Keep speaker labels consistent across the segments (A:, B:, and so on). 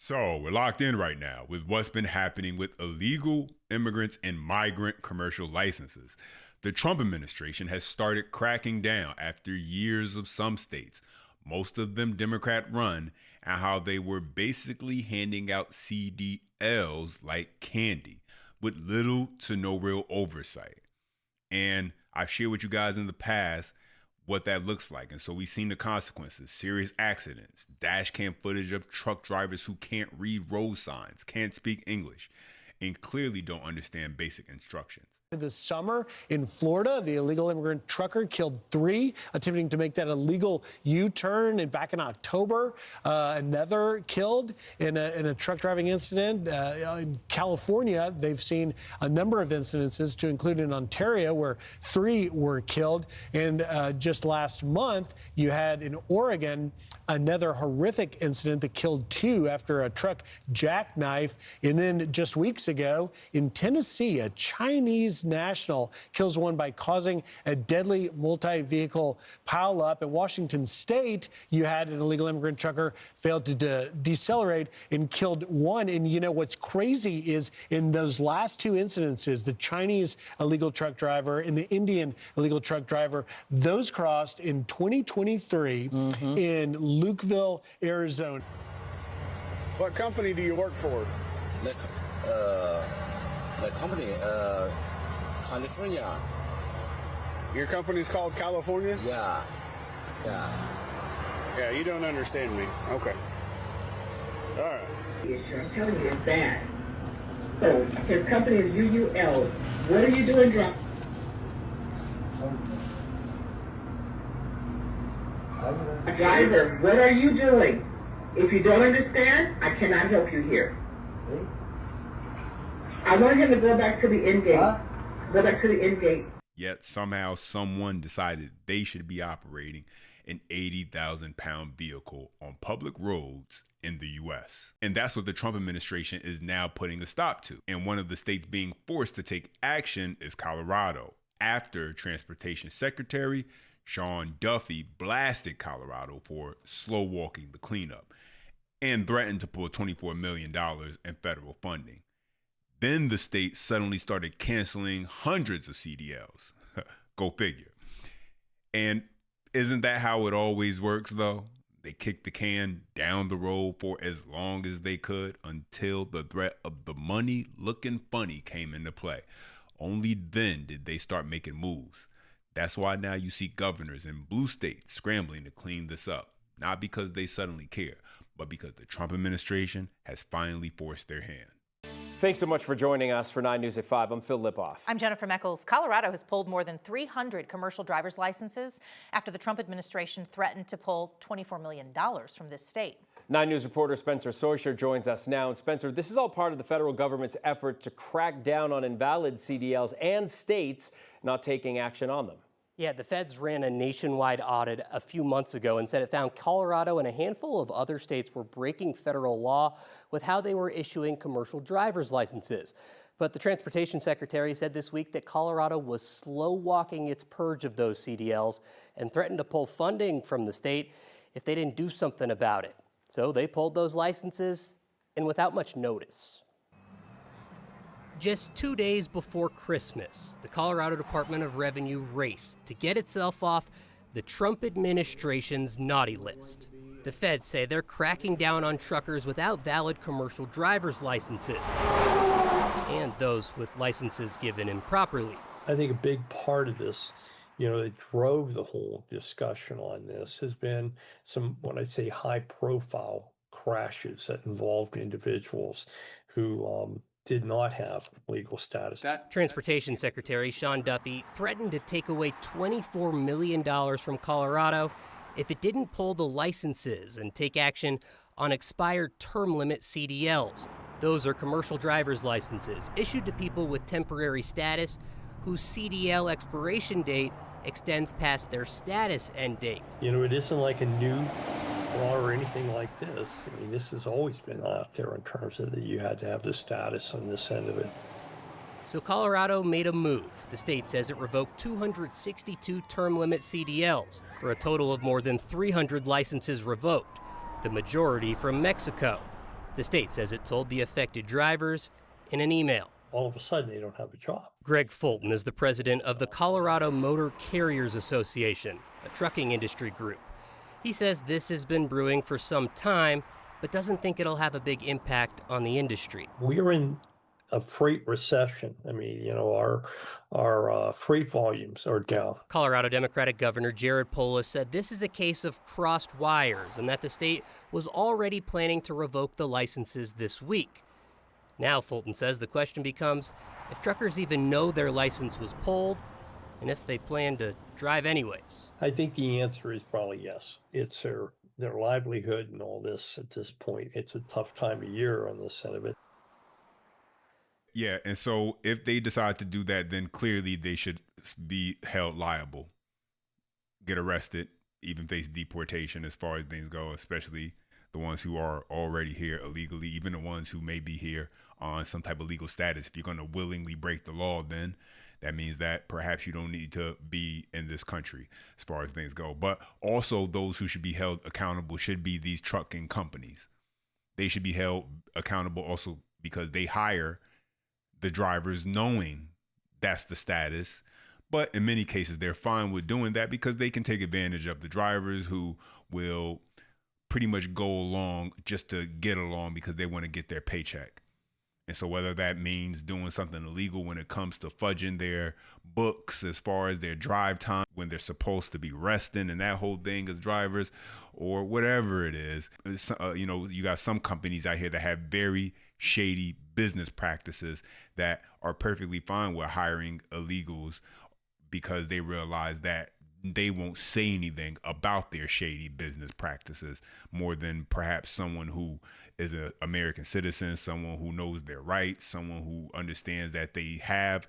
A: So we're locked in right now with what's been happening with illegal immigrants and migrant commercial licenses. The Trump administration has started cracking down after years of some states, most of them Democrat run, and how they were basically handing out CDLs like candy with little to no real oversight. And I've shared with you guys in the past what that looks like. And so we've seen the consequences: serious accidents, dash cam footage of truck drivers who can't read road signs, can't speak English, and clearly don't understand basic instructions.
B: This summer in Florida, the illegal immigrant trucker killed 3 attempting to make that illegal U-turn. And back in October, another killed in a truck driving incident. In California, they've seen a number of incidences, to include in Ontario, where 3 were killed. And just last month, you had in Oregon another horrific incident that killed 2 after a truck jackknife. And then just weeks ago in Tennessee, a Chinese national kills one by causing a deadly multi-vehicle pileup. In Washington State, you had an illegal immigrant trucker failed to decelerate and killed 1. And you know what's crazy is in those last 2 incidences, the Chinese illegal truck driver and the Indian illegal truck driver, those crossed in 2023 in Lukeville, Arizona.
C: What company do you work for?
D: The company, California.
C: Your company's called California?
D: Yeah.
C: Yeah, you don't understand me. Okay. All right.
E: I'm telling you, it's bad. So, his company is UUL. What are you doing, driver? What are you doing? If you don't understand, I cannot help you here. I want him to go back to the end gate. Go back to the end gate.
A: Yet somehow someone decided they should be operating an 80,000-pound vehicle on public roads in the U.S. And that's what the Trump administration is now putting a stop to. And one of the states being forced to take action is Colorado, after Transportation Secretary Sean Duffy blasted Colorado for slow walking the cleanup and threatened to pull $24 million in federal funding. Then the state suddenly started canceling hundreds of CDLs. Go figure. And isn't that how it always works, though? They kicked the can down the road for as long as they could until the threat of the money looking funny came into play. Only then did they start making moves. That's why now you see governors in blue states scrambling to clean this up. Not because they suddenly care, but because the Trump administration has finally forced their hand.
F: Thanks so much for joining us for 9 News at 5. I'm Phil Lipoff.
G: I'm Jennifer Meckles. Colorado has pulled more than 300 commercial driver's licenses after the Trump administration threatened to pull $24 million from this state.
F: 9 News reporter Spencer Soysher joins us now. And Spencer, this is all part of the federal government's effort to crack down on invalid CDLs and states not taking action on them.
H: Yeah, the feds ran a nationwide audit a few months ago and said it found Colorado and a handful of other states were breaking federal law with how they were issuing commercial driver's licenses. But the transportation secretary said this week that Colorado was slow walking its purge of those CDLs and threatened to pull funding from the state if they didn't do something about it. So they pulled those licenses, and without much notice. Just 2 days before Christmas, the Colorado Department of Revenue raced to get itself off the Trump administration's naughty list. The feds say they're cracking down on truckers without valid commercial driver's licenses and those with licenses given improperly.
I: I think a big part of this, that drove the whole discussion on this has been some, when I say high profile crashes that involved individuals who did not have legal status.
H: Transportation Secretary Sean Duffy threatened to take away $24 million from Colorado if it didn't pull the licenses and take action on expired term limit CDLs. Those are commercial driver's licenses issued to people with temporary status whose CDL expiration date extends past their status end date.
I: It isn't like a new law or anything like this. I mean, this has always been out there in terms of that you had to have the status on this end of it.
H: So Colorado made a move. The state says it revoked 262 term limit CDLs for a total of more than 300 licenses revoked, the majority from Mexico. The state says it told the affected drivers in an email.
I: All of a sudden, they don't have a job.
H: Greg Fulton is the president of the Colorado Motor Carriers Association, a trucking industry group. He says this has been brewing for some time, but doesn't think it'll have a big impact on the industry.
I: We're in a freight recession. I mean, you know, our freight volumes are down.
H: Colorado Democratic Governor Jared Polis said this is a case of crossed wires and that the state was already planning to revoke the licenses this week. Now, Fulton says the question becomes if truckers even know their license was pulled and if they plan to drive anyways.
I: I think the answer is probably yes. It's their livelihood and all this at this point. It's a tough time of year on this end of it.
A: Yeah, and so if they decide to do that, then clearly they should be held liable, get arrested, even face deportation as far as things go, especially the ones who are already here illegally, even the ones who may be here on some type of legal status. If you're going to willingly break the law, then that means that perhaps you don't need to be in this country as far as things go. But also those who should be held accountable should be these trucking companies. They should be held accountable also because they hire the drivers knowing that's the status. But in many cases, they're fine with doing that because they can take advantage of the drivers who will pretty much go along just to get along because they want to get their paycheck. And so whether that means doing something illegal when it comes to fudging their books as far as their drive time when they're supposed to be resting and that whole thing as drivers, or whatever it is, you got some companies out here that have very shady business practices that are perfectly fine with hiring illegals because they realize that they won't say anything about their shady business practices more than perhaps someone who is an American citizen, someone who knows their rights, someone who understands that they have,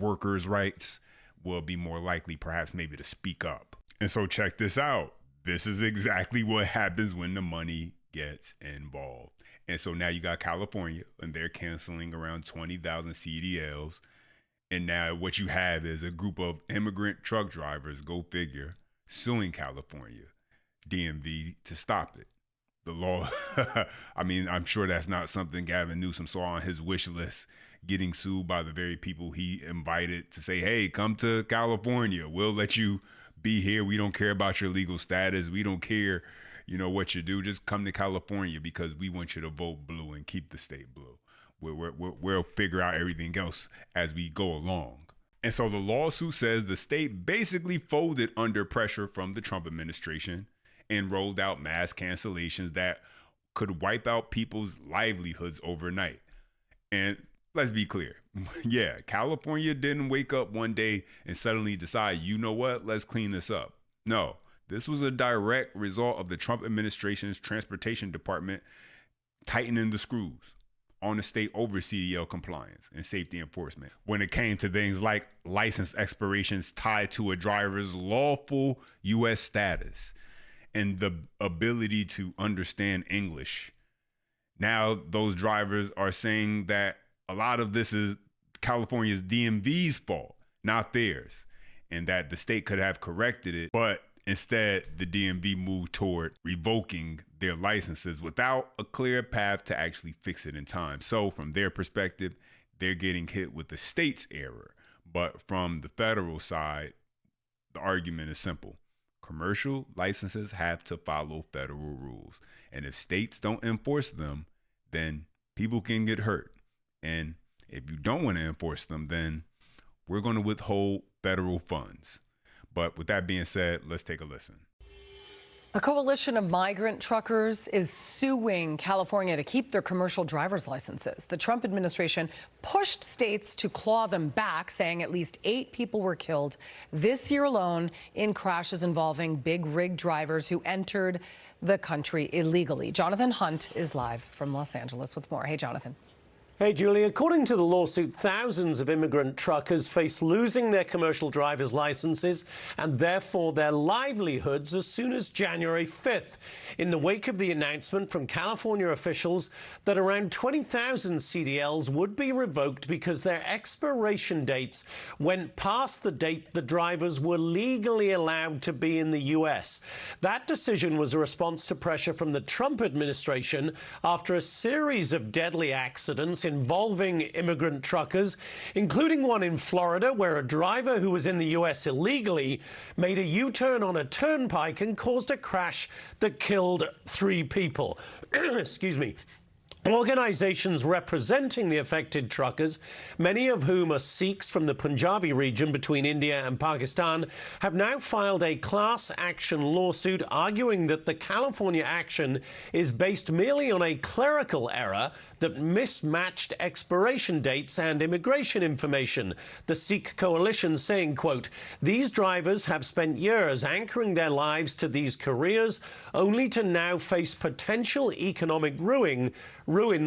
A: workers' rights, will be more likely perhaps maybe to speak up. And so check this out. This is exactly what happens when the money gets involved. And so now you got California and they're canceling around 20,000 CDLs. And now what you have is a group of immigrant truck drivers, go figure, suing California, DMV to stop it. The law, I mean, I'm sure that's not something Gavin Newsom saw on his wish list, getting sued by the very people he invited to say, hey, come to California. We'll let you be here. We don't care about your legal status. We don't care, what you do. Just come to California because we want you to vote blue and keep the state blue. We'll figure out everything else as we go along. And so the lawsuit says the state basically folded under pressure from the Trump administration and rolled out mass cancellations that could wipe out people's livelihoods overnight. And let's be clear. Yeah, California didn't wake up one day and suddenly decide, you know what, let's clean this up. No, this was a direct result of the Trump administration's transportation department tightening the screws on the state over CDL compliance and safety enforcement when it came to things like license expirations tied to a driver's lawful U.S. status and the ability to understand English. Now those drivers are saying that a lot of this is California's DMV's fault, not theirs, and that the state could have corrected it, but instead the DMV moved toward revoking their licenses without a clear path to actually fix it in time. So from their perspective, they're getting hit with the state's error. But from the federal side, the argument is simple. Commercial licenses have to follow federal rules. And if states don't enforce them, then people can get hurt. And if you don't want to enforce them, then we're going to withhold federal funds. But with that being said, let's take a listen.
J: A coalition of migrant truckers is suing California to keep their commercial driver's licenses. The Trump administration pushed states to claw them back, saying at least 8 people were killed this year alone in crashes involving big rig drivers who entered the country illegally. Jonathan Hunt is live from Los Angeles with more. Hey, Jonathan.
B: Hey, Julie. According to the lawsuit, thousands of immigrant truckers face losing their commercial driver's licenses and therefore their livelihoods as soon as January 5th, in the wake of the announcement from California officials that around 20,000 CDLs would be revoked because their expiration dates went past the date the drivers were legally allowed to be in the U.S. That decision was a response to pressure from the Trump administration after a series of deadly accidents involving immigrant truckers, including one in Florida where a driver who was in the U.S. illegally made a U-turn on a turnpike and caused a crash that killed 3 people. Excuse me. Organizations representing the affected truckers, many of whom are Sikhs from the Punjabi region between India and Pakistan, have now filed a class action lawsuit arguing that the California action is based merely on a clerical error that mismatched expiration dates and immigration information. The Sikh coalition saying, quote, "These drivers have spent years anchoring their lives to these careers only to now face potential economic ruin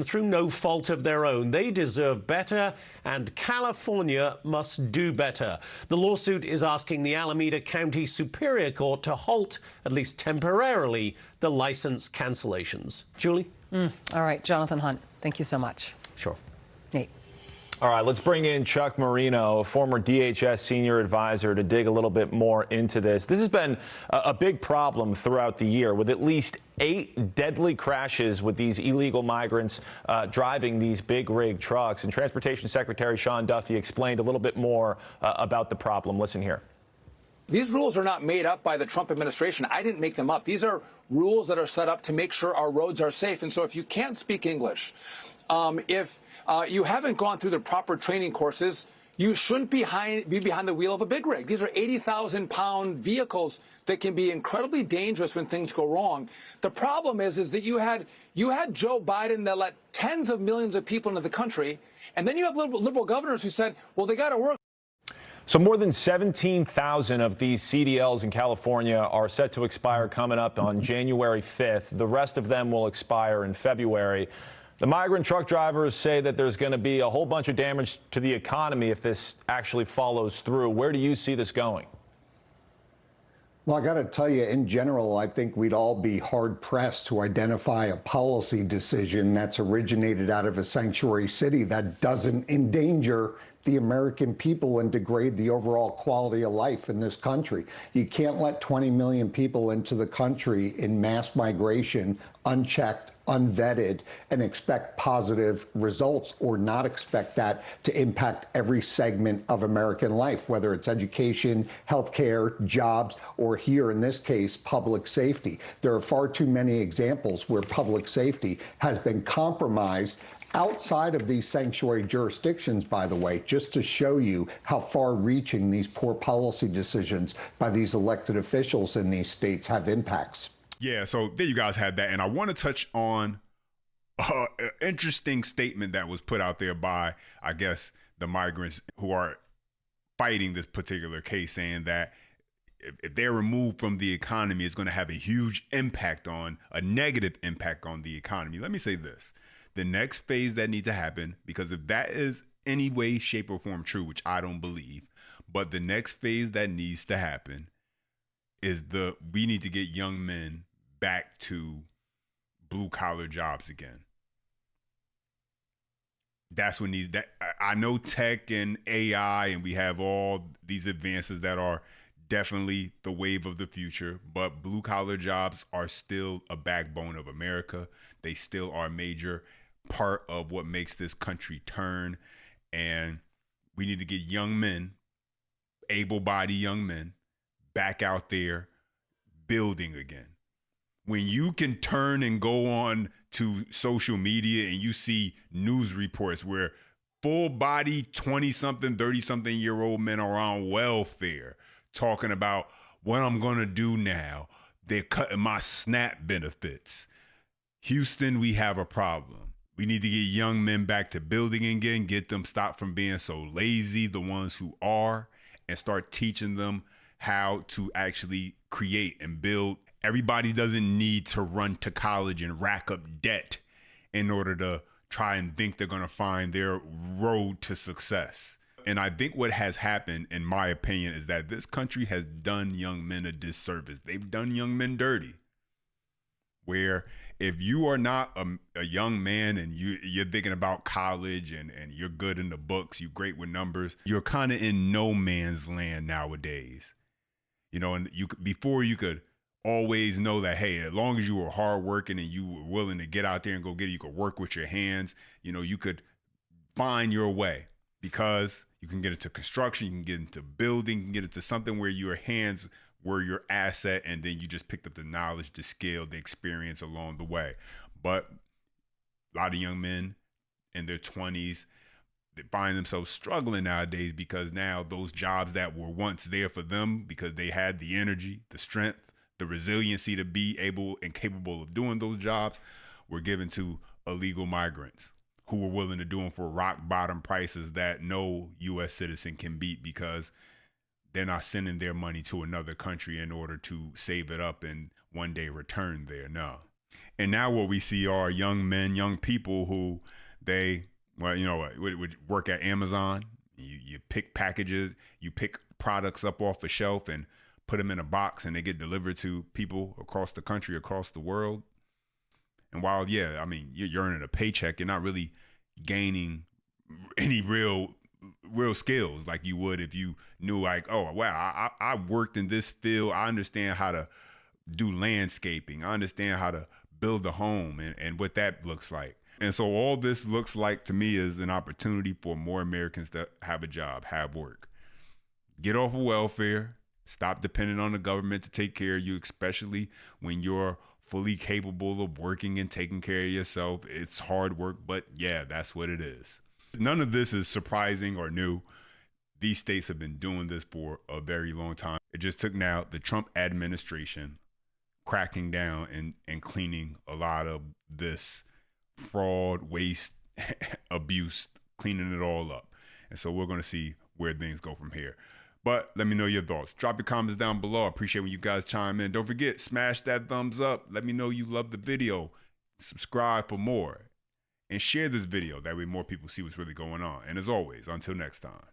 B: through no fault of their own. They deserve better, and California must do better." The lawsuit is asking the Alameda County Superior Court to halt, at least temporarily, the license cancellations. Julie?
J: All right, Jonathan Hunt, thank you so much.
B: Sure.
J: Nate.
K: All right, let's bring in Chuck Marino, former DHS senior advisor, to dig a little bit more into this. This has been a big problem throughout the year, with at least 8 deadly crashes with these illegal migrants driving these big rig trucks. And Transportation Secretary Sean Duffy explained a little bit more about the problem. Listen here.
L: These rules are not made up by the Trump administration. I didn't make them up. These are rules that are set up to make sure our roads are safe. And so if you can't speak English, if you haven't gone through the proper training courses, you shouldn't be behind the wheel of a big rig. These are 80,000-pound vehicles that can be incredibly dangerous when things go wrong. The problem is that you had Joe Biden that let tens of millions of people into the country, and then you have liberal governors who said, well, they got to work.
K: So more than 17,000 of these CDLs in California are set to expire coming up on January 5th. The rest of them will expire in February. The migrant truck drivers say that there's going to be a whole bunch of damage to the economy if this actually follows through. Where do you see this going?
M: Well, I got to tell you, in general, I think we'd all be hard-pressed to identify a policy decision that's originated out of a sanctuary city that doesn't endanger the American people and degrade the overall quality of life in this country. You can't let 20 million people into the country in mass migration, unchecked, unvetted, and expect positive results, or not expect that to impact every segment of American life, whether it's education, healthcare, jobs, or here in this case, public safety. There are far too many examples where public safety has been compromised outside of these sanctuary jurisdictions, by the way, just to show you how far-reaching these poor policy decisions by these elected officials in these states have impacts.
A: Yeah, so there you guys had that. And I want to touch on an interesting statement that was put out there by, I guess, the migrants who are fighting this particular case, saying that if they're removed from the economy, it's going to have a huge impact on, a negative impact on the economy. Let me say this. The next phase that needs to happen, because if that is any way, shape, or form true, which I don't believe, but the next phase that needs to happen is we need to get young men back to blue collar jobs again. That's when I know tech and AI, and we have all these advances that are definitely the wave of the future, but blue collar jobs are still a backbone of America. They still are a major part of what makes this country turn, and we need to get young men, able-bodied young men, back out there building again. When you can turn and go on to social media and you see news reports where full-body 20-something, 30-something-year-old men are on welfare talking about what I'm going to do now, they're cutting my SNAP benefits. Houston, we have a problem. We need to get young men back to building again, get them stopped from being so lazy, the ones who are, and start teaching them how to actually create and build. Everybody doesn't need to run to college and rack up debt in order to try and think they're going to find their road to success. And I think what has happened, in my opinion, is that this country has done young men a disservice. They've done young men dirty. Where if you are not a young man and you're thinking about college and you're good in the books, you're great with numbers, you're kind of in no man's land nowadays. You know, and before you could always know that, hey, as long as you were hardworking and you were willing to get out there and go get it, you could work with your hands, you know, you could find your way, because you can get into construction, you can get into building, you can get into something where your hands were your asset, and then you just picked up the knowledge, the skill, the experience along the way. But a lot of young men in their 20s, they find themselves struggling nowadays, because now those jobs that were once there for them because they had the energy, the strength, the resiliency to be able and capable of doing those jobs were given to illegal migrants who were willing to do them for rock bottom prices that no U.S. citizen can beat, because they're not sending their money to another country in order to save it up and one day return there. No. And now what we see are young men, young people who would work at Amazon. You pick packages, you pick products up off a shelf and put them in a box, and they get delivered to people across the country, across the world. And while, you're earning a paycheck, you're not really gaining any real skills like you would if you knew, like, oh, wow, I worked in this field. I understand how to do landscaping. I understand how to build a home and what that looks like. And so all this looks like to me is an opportunity for more Americans to have a job, have work, get off of welfare, stop depending on the government to take care of you, especially when you're fully capable of working and taking care of yourself. It's hard work, but yeah, that's what it is. None of this is surprising or new. These states have been doing this for a very long time. It just took now the Trump administration cracking down and cleaning a lot of this fraud, waste, abuse, cleaning it all up. And so we're going to see where things go from here. But let me know your thoughts. Drop your comments down below. I appreciate when you guys chime in. Don't forget, smash that thumbs up. Let me know you love the video. Subscribe for more. And share this video. That way more people see what's really going on. And as always, until next time.